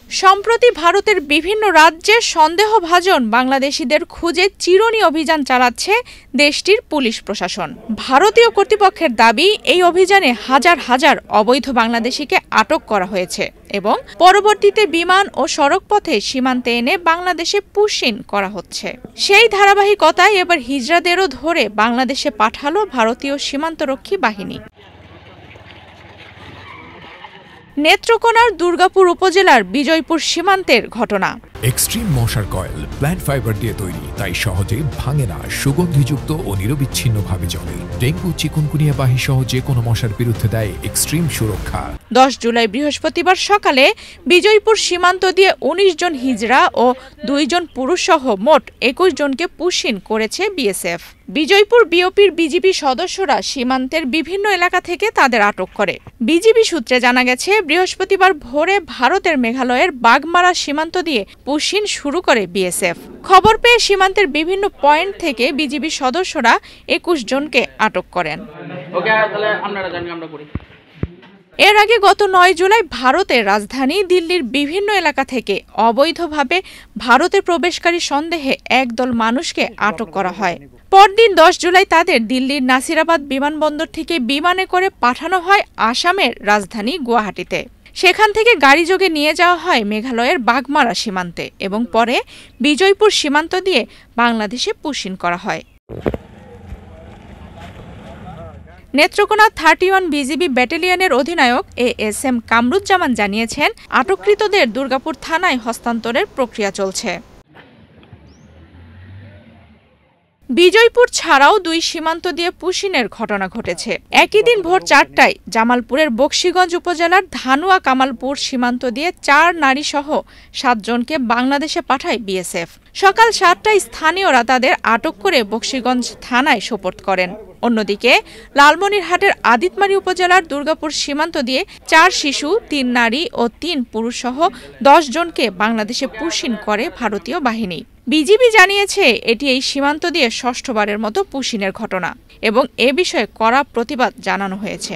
সম্প্রতি ভারতের বিভিন্ন রাজ্যে সন্দেহভাজন বাংলাদেশিদের খুঁজে চিরুনি অভিযান চালাচ্ছে দেশটির পুলিশ প্রশাসন। ভারতীয় কর্তৃপক্ষের দাবি, এই অভিযানে হাজার হাজার অবৈধ বাংলাদেশিকে আটক করা হয়েছে এবং পরবর্তীতে বিমান ও সড়কপথে সীমান্তে এনে বাংলাদেশে পুশ-ইন করা হচ্ছে। সেই ধারাবাহিকতায় এবার হিজড়াদেরও ধরে বাংলাদেশে পাঠালো ভারতীয় সীমান্তরক্ষী বাহিনী। নেত্রকোনার দুর্গাপুর উপজেলার বিজয়পুর সীমান্তের ঘটনা। এক্সট্রিম মশার কয়েল প্ল্যান্ট ফাইবার দিয়ে তৈরি, তাই সহজে ভাঙে না, সুগন্ধিযুক্ত ও নিরবিচ্ছিন্নভাবে জ্বলে। ডেঙ্গু, চিকুনগুনিয়া বাহি সহ যে কোনো মশার বিরুদ্ধে দেয় এক্সট্রিম সুরক্ষা। 10 জুলাই বৃহস্পতিবার সকালে বিজয়পুর সীমান্ত দিয়ে ১৯ জন হিজড়া ও 2 জন পুরুষ সহ মোট 21 জনকে পুশ-ইন করেছে বিএসএফ। বিজয়পুর বিওপির বিজিবি সদস্যরা সীমান্তের বিভিন্ন এলাকা থেকে তাদের আটক করে। বিজিবি সূত্রে জানা গেছে, বৃহস্পতিবার ভোরে ভারতের মেঘালয়ের বাগমারা সীমান্ত দিয়ে পুশ-ইন শুরু করে বিএসএফ। খবর পেয়ে সীমান্তের বিভিন্ন পয়েন্ট থেকে বিজিবি সদস্যরা 21 জনকে আটক করেন। এর আগে গত 9 জুলাই ভারতের রাজধানী দিল্লির বিভিন্ন এলাকা থেকে অবৈধভাবে ভারতে প্রবেশকারী সন্দেহে একদল মানুষকে আটক করা হয়। পরদিন 10 জুলাই তাদের দিল্লির নাসিরাবাদ বিমানবন্দর থেকে বিমানে করে পাঠানো হয় আসামের রাজধানী গুয়াহাটিতে। সেখান থেকে গাড়িযোগে নিয়ে যাওয়া হয় মেঘালয়ের বাগমারা সীমান্তে এবং পরে বিজয়পুর সীমান্ত দিয়ে বাংলাদেশে পুশ-ইন করা হয়। নেত্রকোনা 31 বিজিবি ব্যাটালিয়নের অধিনায়ক এএসএম কামরুজ্জামান জানিয়েছেন, আটককৃতদের দুর্গাপুর থানায় হস্তান্তরের প্রক্রিয়া চলছে। বিজয়পুর ছাড়াও 2 সীমান্ত দিয়ে পুশ-ইনের ঘটনা ঘটেছে। একই দিন ভোর 4টায় জামালপুরের বকশীগঞ্জ উপজেলার ধানুয়া কামালপুর সীমান্ত দিয়ে 4 নারী সহ 7 জনকে বাংলাদেশে পাঠায় বিএসএফ। সকাল 7টায় স্থানীয়রা তাদের আটক করে বকশীগঞ্জ থানায় সোপর্দ করেন। অন্যদিকে লালমনিরহাটের আদিতমারি উপজেলার দুর্গাপুর সীমান্ত দিয়ে 4 শিশু, 3 নারী ও 3 পুরুষ সহ 10 জনকে বাংলাদেশে পুশ-ইন করে ভারতীয় বাহিনী। বিজিবি জানিয়েছে, এটি এই সীমান্ত দিয়ে 6ঠবারের মতো পুশ-ইনের ঘটনা এবং এ বিষয়ে কড়া প্রতিবাদ জানানো হয়েছে।